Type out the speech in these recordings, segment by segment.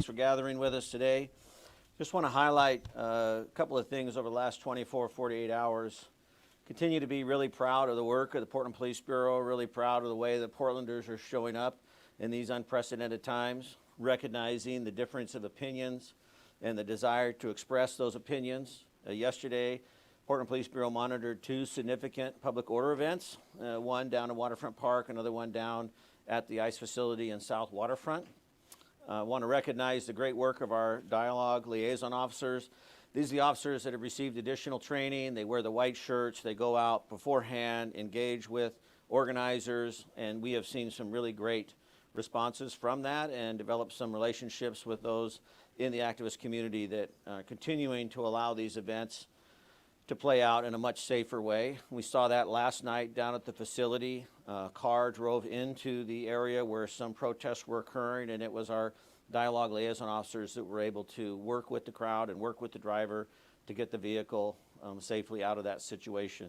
Thanks for gathering with us today. Just want to highlight a couple of things over the last 24, 48 hours. Continue to be really proud of the work of the Portland Police Bureau, really proud of the way that Portlanders are showing up in these unprecedented times, recognizing the difference of opinions and the desire to express those opinions. Yesterday, Portland Police Bureau monitored two significant public order events, one down at Waterfront Park, another one down at the ICE facility in South Waterfront. I want to recognize the great work of our dialogue liaison officers. These are the officers that have received additional training. They wear the white shirts. They go out beforehand, engage with organizers, and we have seen some really great responses from that and developed some relationships with those in the activist community that are continuing to allow these events to play out in a much safer way. We saw that last night down at the facility. A car drove into the area where some protests were occurring, and it was our dialogue liaison officers that were able to work with the crowd and work with the driver to get the vehicle safely out of that situation.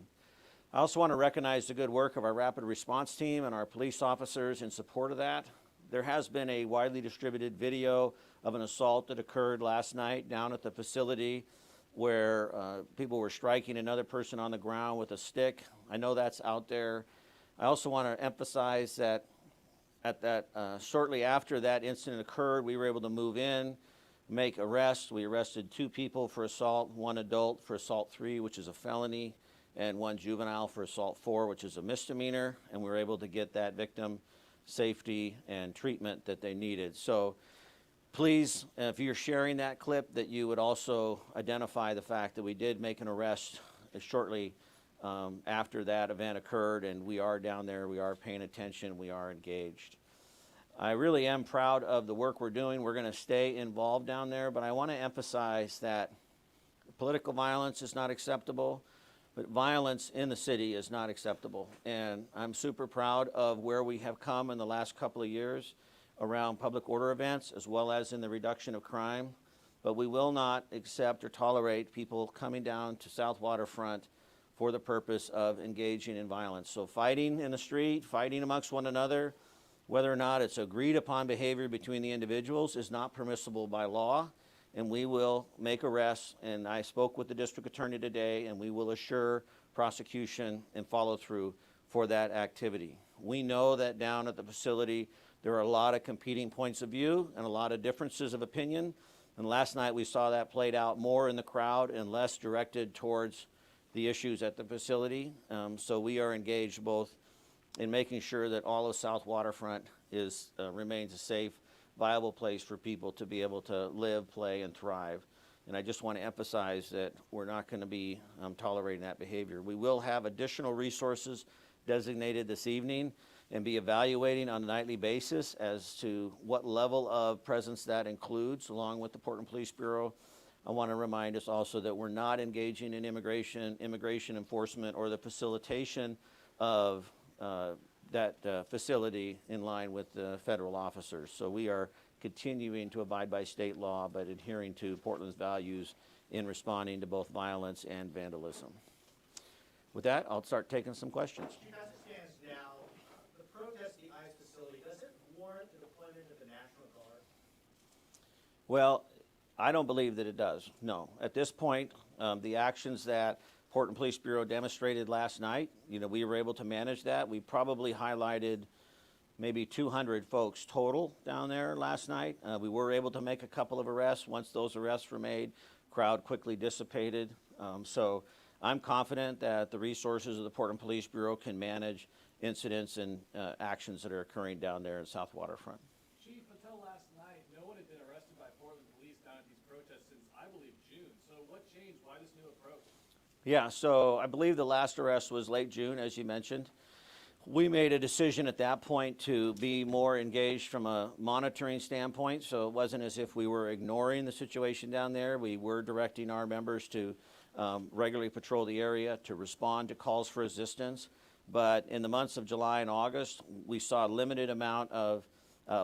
I also want to recognize the good work of our rapid response team and our police officers in support of that. There has been a widely distributed video of an assault that occurred last night down at the facility where people were striking another person on the ground with a stick. I know that's out there. I also want to emphasize that shortly after that incident occurred, we were able to move in, make arrests. We arrested 2 people for assault, 1 adult for assault 3, which is a felony, and 1 juvenile for assault 4, which is a misdemeanor, and we were able to get that victim safety and treatment that they needed. So please, if you're sharing that clip, that you would also identify the fact that we did make an arrest shortly after that event occurred, and we are down there, we are paying attention, we are engaged. I really am proud of the work we're doing. We're going to stay involved down there, but I want to emphasize that political violence is not acceptable, but violence in the city is not acceptable. And I'm super proud of where we have come in the last couple of years around public order events, as well as in the reduction of crime. But we will not accept or tolerate people coming down to South Waterfront for the purpose of engaging in violence. So fighting in the street, fighting amongst one another, whether or not it's agreed upon behavior between the individuals, is not permissible by law, and we will make arrests. And I spoke with the district attorney today, and we will assure prosecution and follow through for that activity. We know that down at the facility there are a lot of competing points of view and a lot of differences of opinion, and last night we saw that played out more in the crowd and less directed towards the issues at the facility. So we are engaged both in making sure that all of South Waterfront remains a safe, viable place for people to be able to live, play, and thrive. And I just want to emphasize that we're not going to be tolerating that behavior. We will have additional resources designated this evening and be evaluating on a nightly basis as to what level of presence that includes, along with the Portland Police Bureau. I want to remind us also that we're not engaging in immigration enforcement, or the facilitation of that facility in line with the federal officers. So we are continuing to abide by state law, but adhering to Portland's values in responding to both violence and vandalism. With that, I'll start taking some questions. Chief, as it stands now, the protest at the ICE facility, does it warrant the deployment of the National Guard? Well, I don't believe that it does, no. At this point, the actions that Portland Police Bureau demonstrated last night, we were able to manage that. We probably highlighted maybe 200 folks total down there last night. We were able to make a couple of arrests. Once those arrests were made, crowd quickly dissipated. So I'm confident that the resources of the Portland Police Bureau can manage incidents and actions that are occurring down there in South Waterfront. Chief, until last night, no one had been arrested by Portland police down at these protests since, I believe, June. So what changed? Why this new approach? Yeah, so I believe the last arrest was late June, as you mentioned. We made a decision at that point to be more engaged from a monitoring standpoint, so it wasn't as if we were ignoring the situation down there. We were directing our members to regularly patrol the area, to respond to calls for assistance. But in the months of July and August, we saw a limited amount of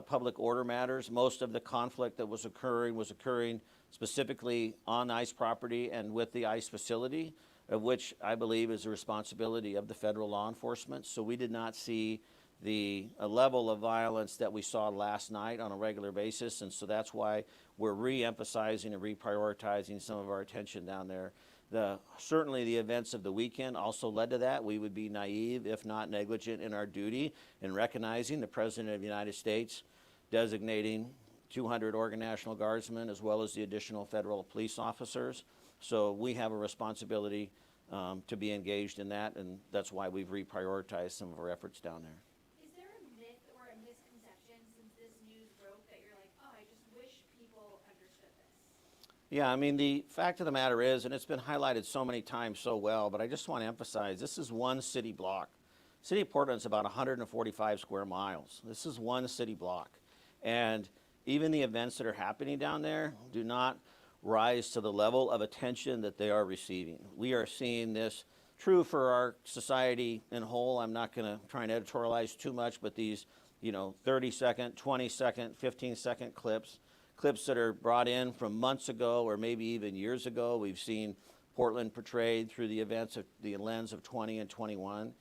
public order matters. Most of the conflict that was occurring specifically on ICE property and with the ICE facility, of which I believe is the responsibility of the federal law enforcement. So we did not see the level of violence that we saw last night on a regular basis, and so that's why we're re-emphasizing and reprioritizing some of our attention down there. Certainly the events of the weekend also led to that. We would be naive, if not negligent, in our duty in recognizing the President of the United States designating 200 Oregon National Guardsmen as well as the additional federal police officers. So we have a responsibility to be engaged in that, and that's why we've reprioritized some of our efforts down there. Is there a myth or a misconception since this news broke that you're like, oh, I just wish people understood this? Yeah, I mean, the fact of the matter is, and it's been highlighted so many times so well, but I just want to emphasize, this is one city block. City of Portland's about 145 square miles. This is one city block. And even the events that are happening down there do not rise to the level of attention that they are receiving. We are seeing this true for our society in whole. I'm not going to try and editorialize too much, but these, 30-second, 20-second, 15-second clips that are brought in from months ago or maybe even years ago. We've seen Portland portrayed through the events of the lens of 20 and 21.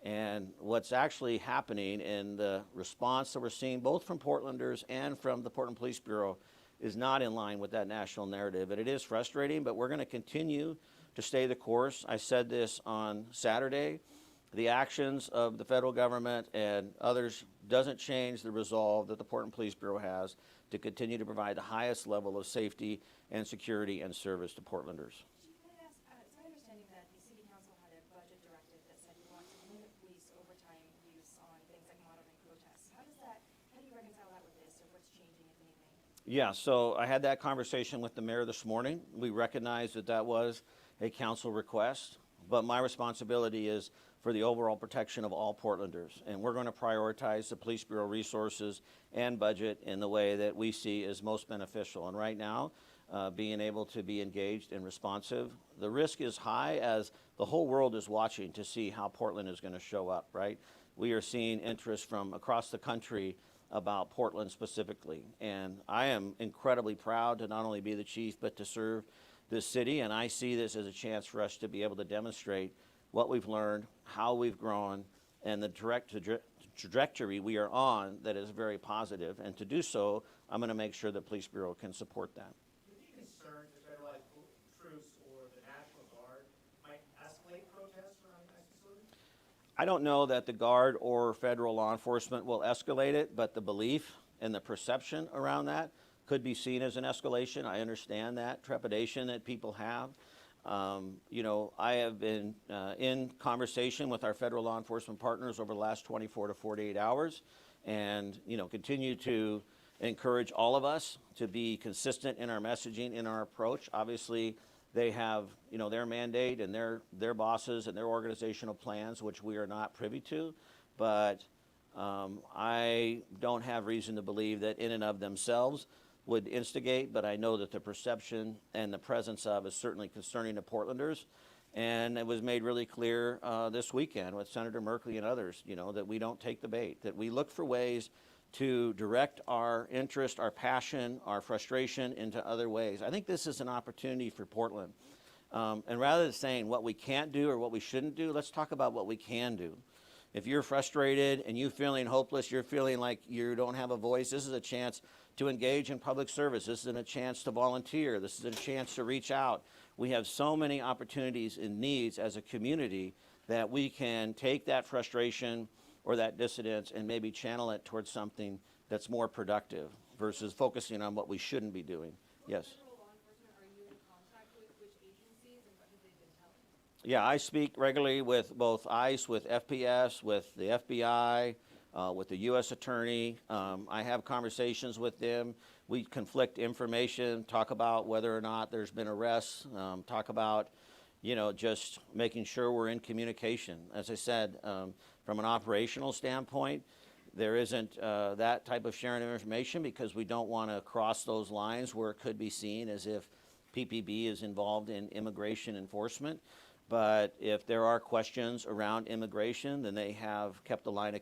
And what's actually happening in the response that we're seeing both from Portlanders and from the Portland Police Bureau is not in line with that national narrative. And it is frustrating, but we're going to continue to stay the course. I said this on Saturday. The actions of the federal government and others doesn't change the resolve that the Portland Police Bureau has to continue to provide the highest level of safety and security and service to Portlanders. Chief, can I ask, it's my understanding that the City Council had a budget directive that said you want to limit police overtime use on things like monitoring protests. How do you reconcile that with this, or what's changing, if anything? Yeah, so I had that conversation with the mayor this morning. We recognize that that was a council request, but my responsibility is for the overall protection of all Portlanders. And we're going to prioritize the Police Bureau resources and budget in the way that we see as most beneficial. And right now, being able to be engaged and responsive, the risk is high as the whole world is watching to see how Portland is going to show up, right? We are seeing interest from across the country about Portland specifically. And I am incredibly proud to not only be the chief, but to serve this city. And I see this as a chance for us to be able to demonstrate what we've learned, how we've grown, and the trajectory we are on that is very positive. And to do so, I'm going to make sure the Police Bureau can support that. Would you be concerned that federalized troops or the National Guard might escalate protests around the ICE facility? I don't know that the Guard or federal law enforcement will escalate it, but the belief and the perception around that could be seen as an escalation. I understand that trepidation that people have. I have been in conversation with our federal law enforcement partners over the last 24 to 48 hours and, continue to encourage all of us to be consistent in our messaging, in our approach. Obviously, they have, their mandate and their bosses and their organizational plans, which we are not privy to. But I don't have reason to believe that in and of themselves would instigate, but I know that the perception and the presence of is certainly concerning to Portlanders. And it was made really clear this weekend with Senator Merkley and others, that we don't take the bait, that we look for ways to direct our interest, our passion, our frustration into other ways. I think this is an opportunity for Portland. And rather than saying what we can't do or what we shouldn't do, let's talk about what we can do. If you're frustrated and you're feeling hopeless, you're feeling like you don't have a voice, this is a chance to engage in public service. This is a chance to volunteer. This is a chance to reach out. We have so many opportunities and needs as a community that we can take that frustration or that dissidence and maybe channel it towards something that's more productive versus focusing on what we shouldn't be doing. Yes. Federal law enforcement, are you in contact with which agencies, and what have they been telling you? Yeah, I speak regularly with both ICE, with FPS, with the FBI, with the U.S. Attorney. I have conversations with them. We conflict information, talk about whether or not there's been arrests, talk about, just making sure we're in communication. As I said, from an operational standpoint, there isn't that type of sharing of information because we don't want to cross those lines where it could be seen as if PPB is involved in immigration enforcement. But if there are questions around immigration, then they have kept the line of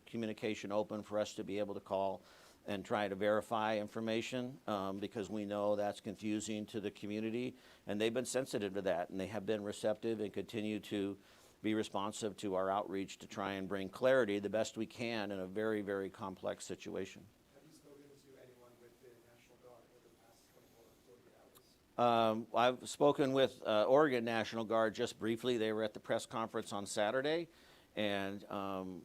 communication open for us to be able to call and try to verify information because we know that's confusing to the community. And they've been sensitive to that, and they have been receptive and continue to be responsive to our outreach to try and bring clarity the best we can in a very, very complex situation. Have you spoken to anyone with the National Guard over the past 24 to 48 hours? I've spoken with Oregon National Guard just briefly. They were at the press conference on Saturday, and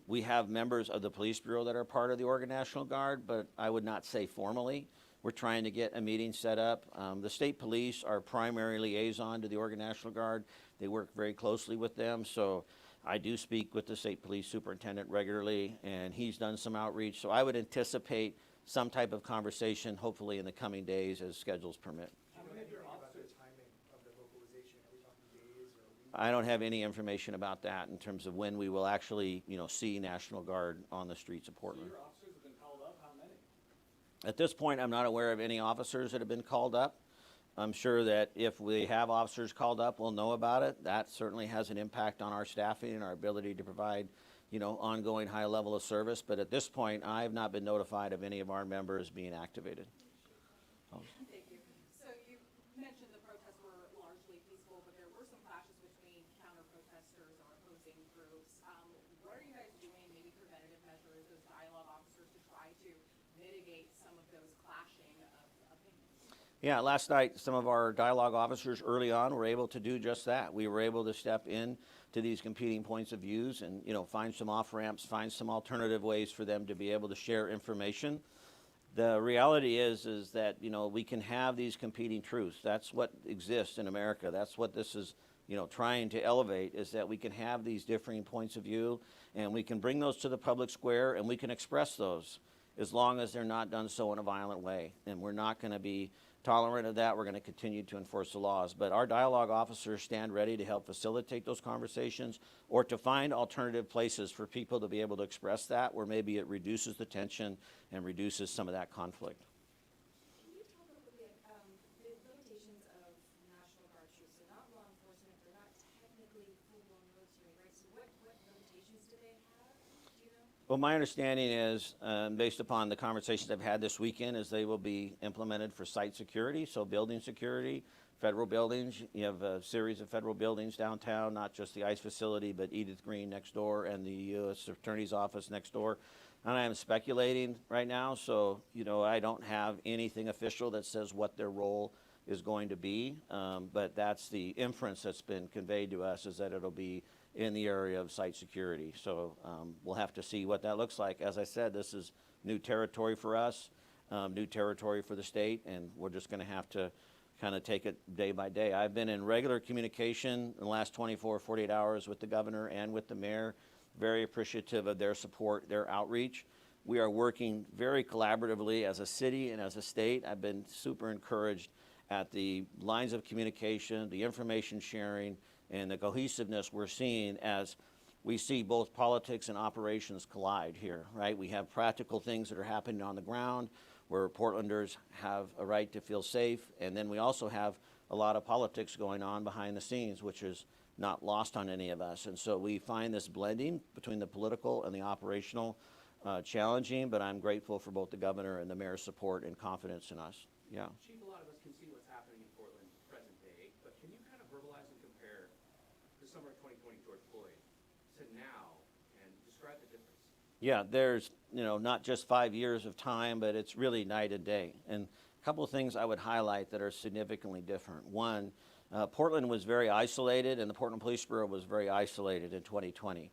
we have members of the Police Bureau that are part of the Oregon National Guard, but I would not say formally. We're trying to get a meeting set up. The state police are primary liaison to the Oregon National Guard. They work very closely with them, so I do speak with the state police superintendent regularly, and he's done some outreach. So I would anticipate some type of conversation, hopefully in the coming days as schedules permit. Do you know anything about the timing of the localization? Are we talking days or weeks? I don't have any information about that in terms of when we will actually, see National Guard on the streets of So Portland. your officers have been called up, how many? At this point, I'm not aware of any officers that have been called up. I'm sure that if we have officers called up, we'll know about it. That certainly has an impact on our staffing and our ability to provide, ongoing high level of service. But at this point, I have not been notified of any of our members being activated. Thank you. So you mentioned the protests were largely peaceful, but there were some clashes between counter-protesters or opposing groups. What are you guys doing, maybe preventative measures as dialogue officers to try to mitigate some of those clashing of opinions? Yeah, last night, some of our dialogue officers early on were able to do just that. We were able to step in to these competing points of views and, find some off-ramps, find some alternative ways for them to be able to share information. The reality is that, we can have these competing truths. That's what exists in America. That's what this is, trying to elevate, is that we can have these differing points of view and we can bring those to the public square and we can express those as long as they're not done so in a violent way. And we're not going to be tolerant of that. We're going to continue to enforce the laws. But our dialogue officers stand ready to help facilitate those conversations or to find alternative places for people to be able to express that where maybe it reduces the tension and reduces some of that conflict. Can you talk a little bit, the limitations of National Guard troops? They're not law enforcement, they're not technically full-blown military, right? So what limitations do they have? Do you know? Well, my understanding is, based upon the conversations I've had this weekend, is they will be implemented for site security, so building security, federal buildings. You have a series of federal buildings downtown, not just the ICE facility, but Edith Green next door and the U.S. Attorney's Office next door. And I am speculating right now, so, I don't have anything official that says what their role is going to be, but that's the inference that's been conveyed to us, is that it'll be in the area of site security. So we'll have to see what that looks like. As I said, this is new territory for us, new territory for the state, and we're just going to have to kind of take it day by day. I've been in regular communication in the last 24, 48 hours with the governor and with the mayor, very appreciative of their support, their outreach. We are working very collaboratively as a city and as a state. I've been super encouraged at the lines of communication, the information sharing, and the cohesiveness we're seeing as we see both politics and operations collide here, right? We have practical things that are happening on the ground where Portlanders have a right to feel safe, and then we also have a lot of politics going on behind the scenes, which is not lost on any of us. And so we find this blending between the political and the operational challenging, but I'm grateful for both the governor and the mayor's support and confidence in us. Yeah. Chief, a lot of us can see what's happening in Portland present day, but can you kind of verbalize and compare the summer of 2020 George Floyd to now and describe the difference? Yeah, there's, not just 5 years of time, but it's really night and day. And a couple of things I would highlight that are significantly different. One, Portland was very isolated, and the Portland Police Bureau was very isolated in 2020.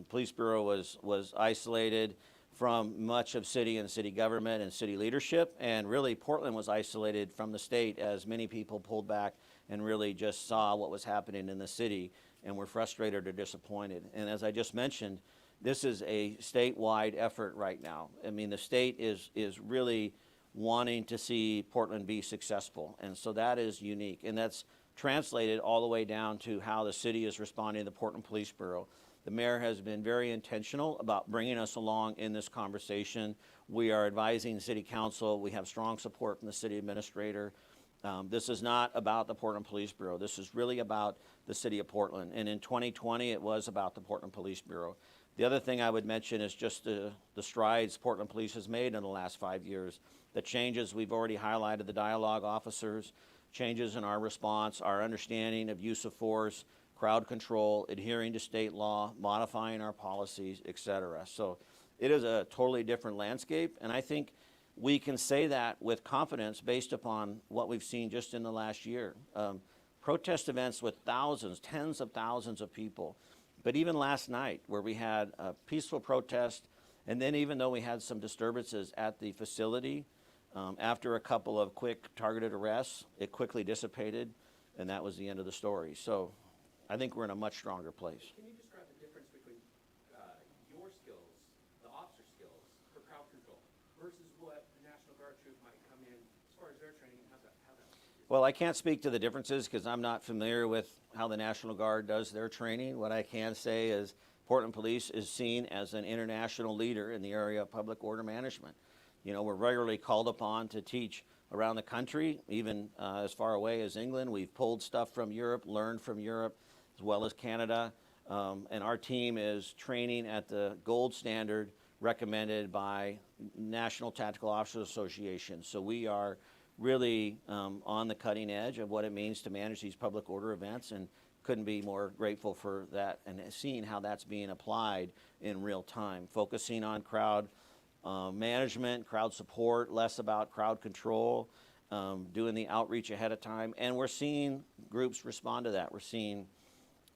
Police Bureau was isolated from much of city and city government and city leadership, and really Portland was isolated from the state as many people pulled back and really just saw what was happening in the city and were frustrated or disappointed. And as I just mentioned, this is a statewide effort right now. I mean, the state is really wanting to see Portland be successful, and so that is unique, and that's translated all the way down to how the city is responding to the Portland Police Bureau. The mayor has been very intentional about bringing us along in this conversation. We are advising city council. We have strong support from the city administrator. This is not about the Portland Police Bureau. This is really about the city of Portland. And in 2020, it was about the Portland Police Bureau. The other thing I would mention is just the strides Portland Police has made in the last 5 years. The changes we've already highlighted, the dialogue officers, changes in our response, our understanding of use of force, crowd control, adhering to state law, modifying our policies, et cetera. So it is a totally different landscape, and I think we can say that with confidence based upon what we've seen just in the last year. Protest events with thousands, tens of thousands of people. But even last night, where we had a peaceful protest, and then even though we had some disturbances at the facility, after a couple of quick targeted arrests, it quickly dissipated, and that was the end of the story. So I think we're in a much stronger place. Can you describe the difference between your skills, the officer skills for crowd control, versus what the National Guard troop might come in as far as their training? How that? Well, I can't speak to the differences because I'm not familiar with how the National Guard does their training. What I can say is Portland Police is seen as an international leader in the area of public order management. You know, we're regularly called upon to teach around the country, even as far away as England. We've pulled stuff from Europe, learned from Europe, as well as Canada. And our team is training at the gold standard recommended by National Tactical Officers Association. So we are really on the cutting edge of what it means to manage these public order events, and couldn't be more grateful for that and seeing how that's being applied in real time, focusing on crowd management, crowd support, less about crowd control, doing the outreach ahead of time. And we're seeing groups respond to that. We're seeing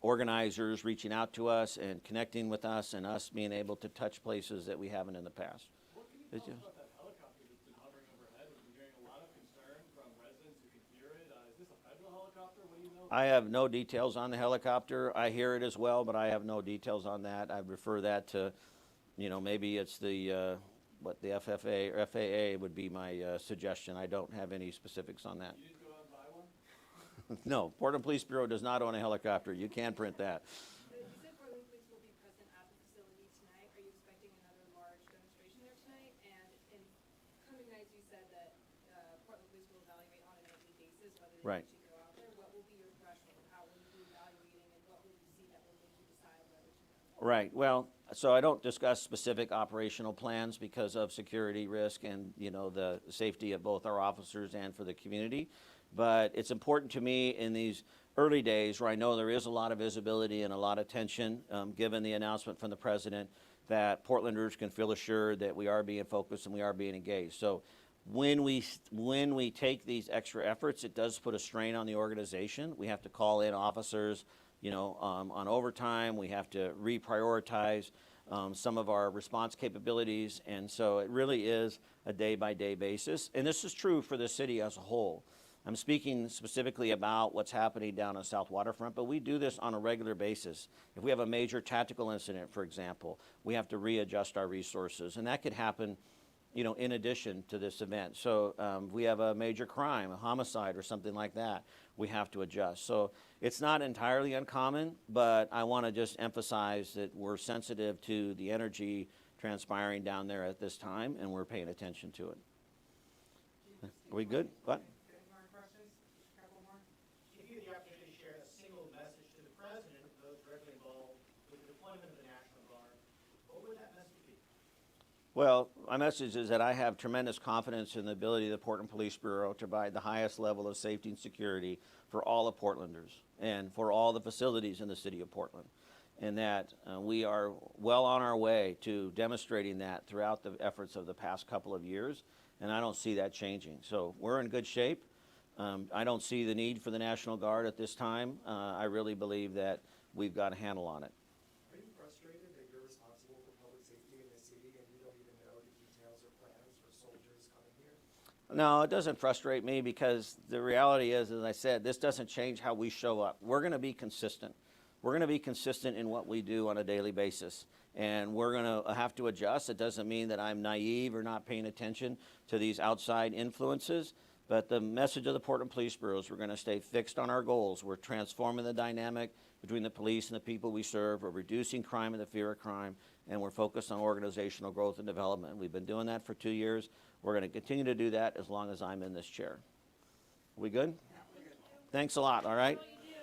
organizers reaching out to us and connecting with us, and us being able to touch places that we haven't in the past. What can you tell us about that helicopter that's been hovering overhead? We've been hearing a lot of concern from residents who can hear it. Is this a federal helicopter? What do you know? I have no details on the helicopter. I hear it as well, but I have no details on that. I refer that to, you know, maybe it's the the FFA or FAA would be my suggestion. I don't have any specifics on that. You didn't go out and buy one? No, Portland Police Bureau does not own a helicopter. You can print that. You said Portland Police will be present at the facility tonight. Are you expecting another large demonstration there tonight? And in coming nights, you said that Portland Police will evaluate on a nightly basis whether they Right. actually go out there. What will be your threshold? How will you be evaluating, and what will you see that will make you decide whether to go? Right. Well, so I don't discuss specific operational plans because of security risk and, you know, the safety of both our officers and for the community. But it's important to me in these early days where I know there is a lot of visibility and a lot of tension, given the announcement from the president, that Portlanders can feel assured that we are being focused and we are being engaged. So when we take these extra efforts, it does put a strain on the organization. We have to call in officers, you know, on overtime. We have to reprioritize some of our response capabilities. And so it really is a day-by-day basis. And this is true for the city as a whole. I'm speaking specifically about what's happening down on South Waterfront, but we do this on a regular basis. If we have a major tactical incident, for example, we have to readjust our resources. And that could happen, you know, in addition to this event. So if we have a major crime, a homicide or something like that, we have to adjust. So it's not entirely uncommon, but I want to just emphasize that we're sensitive to the energy transpiring down there at this time, and we're paying attention to it. Are we good? What? Any more questions? Just a couple more. Give you the opportunity to share a single message to the president and those directly involved with the deployment of the National Guard. What would that message be? Well, my message is that I have tremendous confidence in the ability of the Portland Police Bureau to provide the highest level of safety and security for all of Portlanders and for all the facilities in the city of Portland. And that we are well on our way to demonstrating that throughout the efforts of the past couple of years, and I don't see that changing. So we're in good shape. I don't see the need for the National Guard at this time. I really believe that we've got a handle on it. Are you frustrated that you're responsible for public safety in the city and you don't even know the details or plans for soldiers coming here? No, it doesn't frustrate me because the reality is, as I said, this doesn't change how we show up. We're going to be consistent. We're going to be consistent in what we do on a daily basis, and we're going to have to adjust. It doesn't mean that I'm naive or not paying attention to these outside influences, but the message of the Portland Police Bureau is we're going to stay fixed on our goals. We're transforming the dynamic between the police and the people we serve. We're reducing crime and the fear of crime, and we're focused on organizational growth and development. We've been doing that for 2 years. We're going to continue to do that as long as I'm in this chair. Are we good? Thanks a lot, all right?